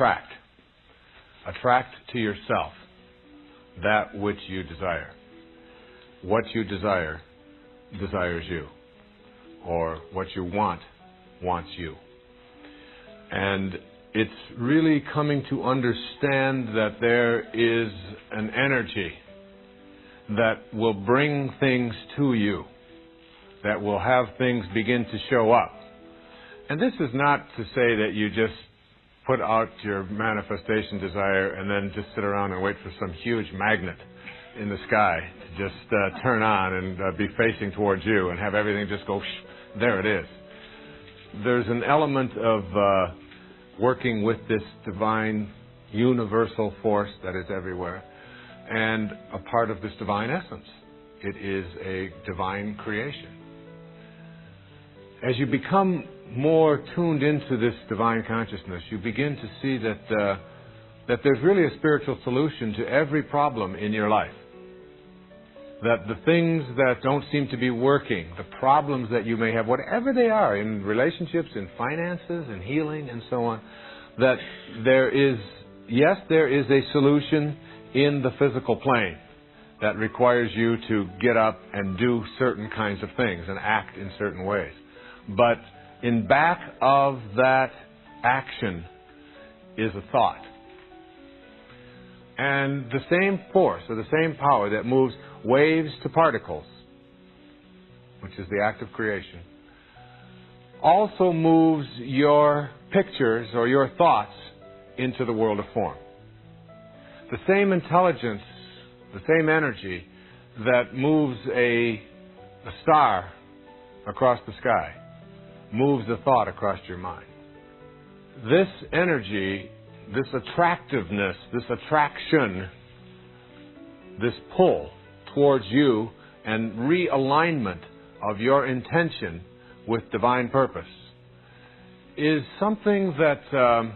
attract. Attract to yourself that which you desire. What you desire desires you. Or what you want wants you. And it's really coming to understand that there is an energy that will bring things to you, that will have things begin to show up. And this is not to say that you just put out your manifestation desire and then just sit around and wait for some huge magnet in the sky to just turn on and be facing towards you and have everything just go, there it is. There's an element of working with this divine universal force that is everywhere and a part of this divine essence. It is a divine creation. As you become more tuned into this divine consciousness, you begin to see that there's really a spiritual solution to every problem in your life. That the things that don't seem to be working, the problems that you may have, whatever they are, in relationships, in finances, in healing, and so on, that there is a solution in the physical plane that requires you to get up and do certain kinds of things and act in certain ways. But in back of that action is a thought. And the same force or the same power that moves waves to particles, which is the act of creation, also moves your pictures or your thoughts into the world of form. The same intelligence, the same energy that moves a star across the sky moves a thought across your mind. This energy, this attractiveness, this attraction, this pull towards you and realignment of your intention with divine purpose is something that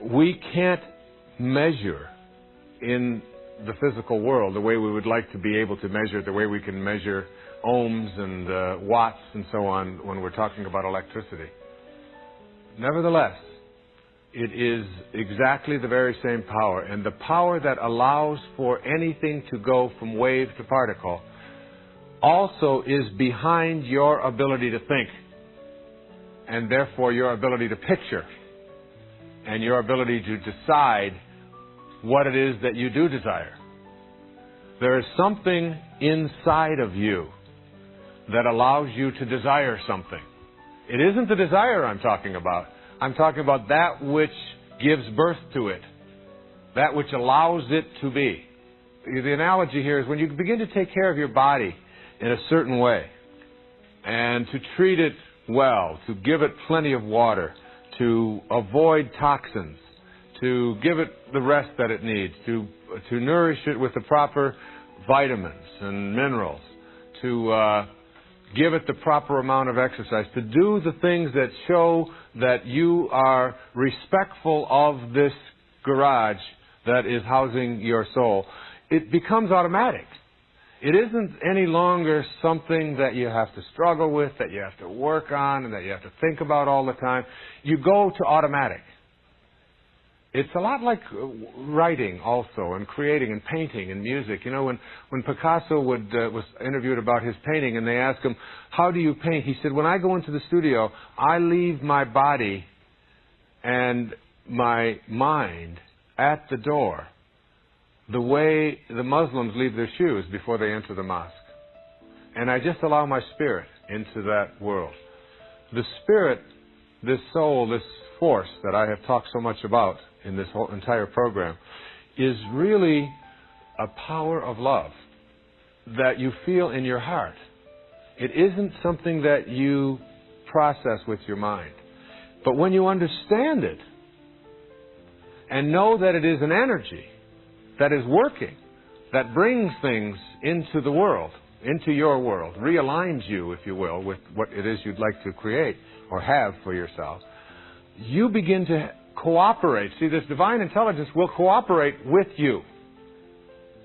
we can't measure in the physical world the way we would like to be able to measure, the way we can measure ohms and watts and so on when we're talking about electricity. Nevertheless, it is exactly the very same power, and the power that allows for anything to go from wave to particle also is behind your ability to think, and therefore your ability to picture, and your ability to decide what it is that you do desire. There is something inside of you that allows you to desire something. It isn't the desire I'm talking about. I'm talking about that which gives birth to it, that which allows it to be. The analogy here is when you begin to take care of your body in a certain way and to treat it well, to give it plenty of water, to avoid toxins, to give it the rest that it needs, to nourish it with the proper vitamins and minerals, to give it the proper amount of exercise, to do the things that show that you are respectful of this garage that is housing your soul. It becomes automatic. It isn't any longer something that you have to struggle with, that you have to work on, and that you have to think about all the time. You go to automatic. It's a lot like writing also, and creating, and painting, and music. You know, when Picasso was interviewed about his painting, and they asked him, how do you paint? He said, when I go into the studio, I leave my body and my mind at the door, the way the Muslims leave their shoes before they enter the mosque. And I just allow my spirit into that world. The spirit, this soul, this force that I have talked so much about in this whole entire program, is really a power of love that you feel in your heart. It isn't something that you process with your mind. But when you understand it and know that it is an energy that is working, that brings things into the world, into your world, realigns you, if you will, with what it is you'd like to create or have for yourself, you begin to cooperate. See, this divine intelligence will cooperate with you.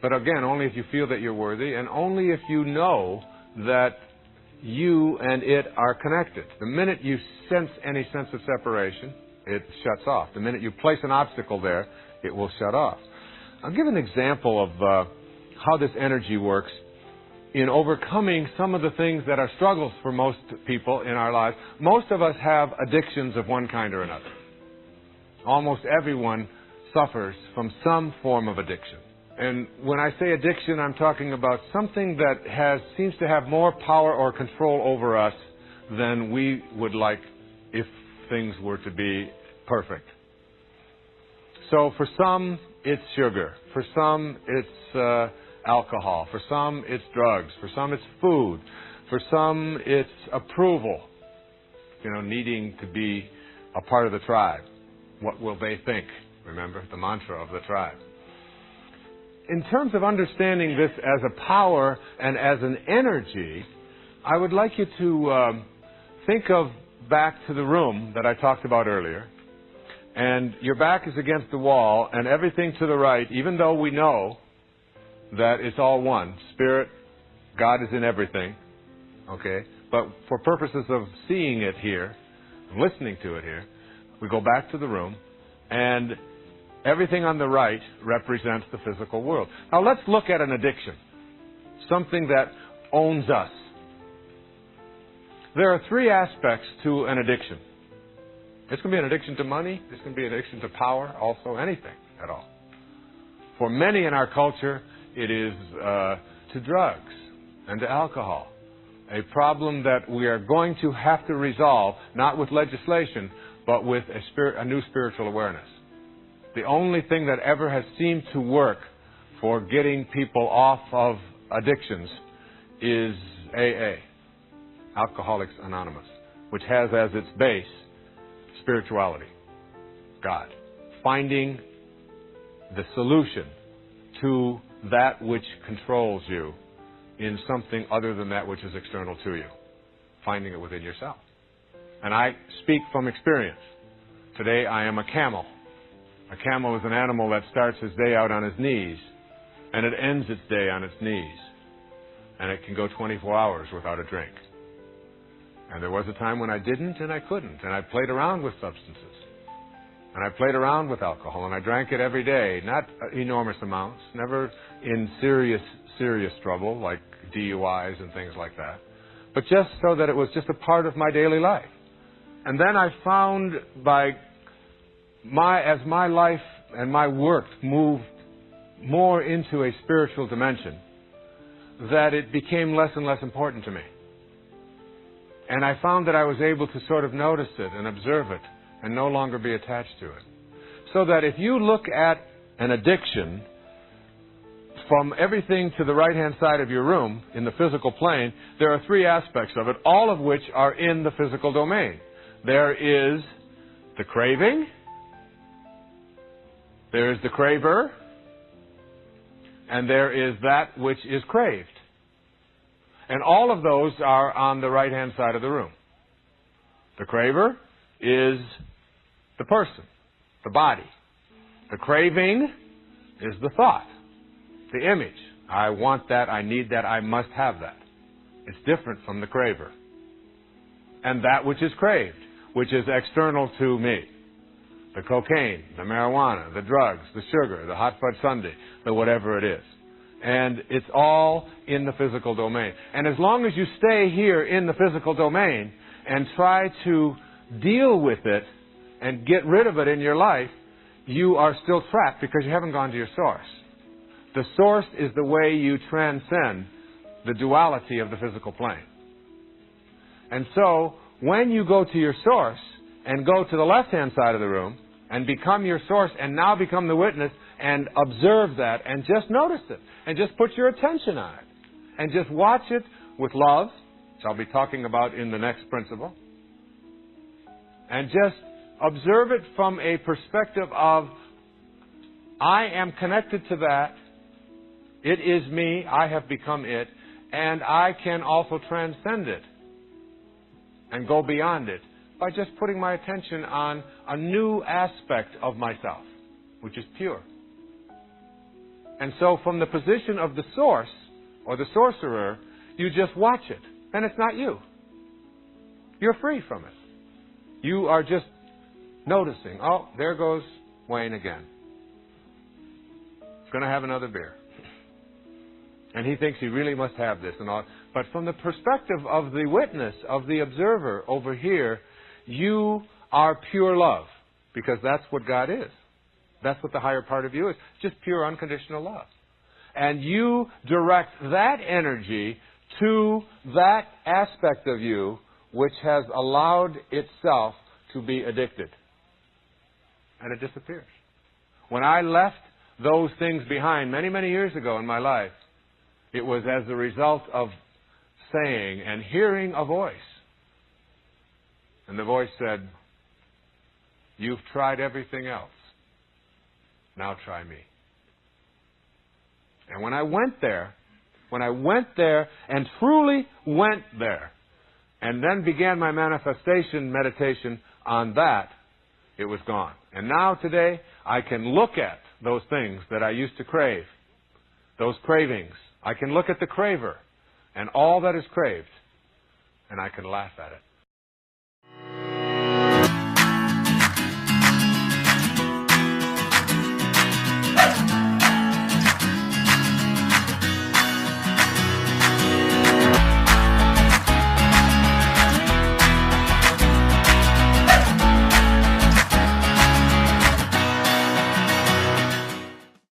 But again, only if you feel that you're worthy, and only if you know that you and it are connected. The minute you sense any sense of separation, it shuts off. The minute you place an obstacle there, it will shut off. I'll give an example of how this energy works in overcoming some of the things that are struggles for most people in our lives. Most of us have addictions of one kind or another. Almost everyone suffers from some form of addiction. And when I say addiction, I'm talking about something that seems to have more power or control over us than we would like if things were to be perfect. So for some, it's sugar. For some, it's alcohol. For some, it's drugs. For some, it's food. For some, it's approval. Needing to be a part of the tribe. What will they think? Remember the mantra of the tribe. In terms of understanding this as a power and as an energy, I would like you to think of back to the room that I talked about earlier. And your back is against the wall, and everything to the right, even though we know that it's all one. Spirit, God is in everything. Okay? But for purposes of seeing it here, listening to it here, we go back to the room, and everything on the right represents the physical world. Now let's look at an addiction. Something that owns us. There are three aspects to an addiction. This can be an addiction to money. This can be an addiction to power. Also anything at all. For many in our culture, it is to drugs and to alcohol. A problem that we are going to have to resolve, not with legislation, but with a new spiritual awareness. The only thing that ever has seemed to work for getting people off of addictions is AA, Alcoholics Anonymous, which has as its base spirituality, God. Finding the solution to that which controls you in something other than that which is external to you. Finding it within yourself. And I speak from experience. Today I am a camel. A camel is an animal that starts his day out on his knees, and it ends its day on its knees. And it can go 24 hours without a drink. And there was a time when I didn't and I couldn't. And I played around with substances. And I played around with alcohol. And I drank it every day. Not enormous amounts. Never in serious trouble like DUIs and things like that. But just so that it was just a part of my daily life. And then I found as my life and my work moved more into a spiritual dimension, that it became less and less important to me. And I found that I was able to sort of notice it and observe it and no longer be attached to it. So that if you look at an addiction from everything to the right-hand side of your room in the physical plane, there are three aspects of it, all of which are in the physical domain. There is the craving, there is the craver, and there is that which is craved. And all of those are on the right-hand side of the room. The craver is the person, the body. The craving is the thought, the image. I want that, I need that, I must have that. It's different from the craver. And that which is craved, which is external to me. The cocaine, the marijuana, the drugs, the sugar, the hot fudge sundae, the whatever it is. And it's all in the physical domain. And as long as you stay here in the physical domain and try to deal with it and get rid of it in your life, you are still trapped because you haven't gone to your source. The source is the way you transcend the duality of the physical plane. And so, when you go to your source and go to the left-hand side of the room and become your source and now become the witness and observe that and just notice it and just put your attention on it and just watch it with love, which I'll be talking about in the next principle, and just observe it from a perspective of I am connected to that, it is me, I have become it, and I can also transcend it and go beyond it by just putting my attention on a new aspect of myself, which is pure. And so from the position of the source, or the sorcerer, you just watch it. And it's not you. You're free from it. You are just noticing, oh, there goes Wayne again. He's going to have another beer. And he thinks he really must have this and all. But from the perspective of the witness, of the observer over here, you are pure love. Because that's what God is. That's what the higher part of you is. Just pure unconditional love. And you direct that energy to that aspect of you which has allowed itself to be addicted. And it disappears. When I left those things behind many, many years ago in my life, it was as a result of saying and hearing a voice. And the voice said, "You've tried everything else. Now try me." And when I went there and truly went there, and then began my manifestation meditation on that, it was gone. And now today, I can look at those things that I used to crave, those cravings. I can look at the craver and all that is craved, and I can laugh at it.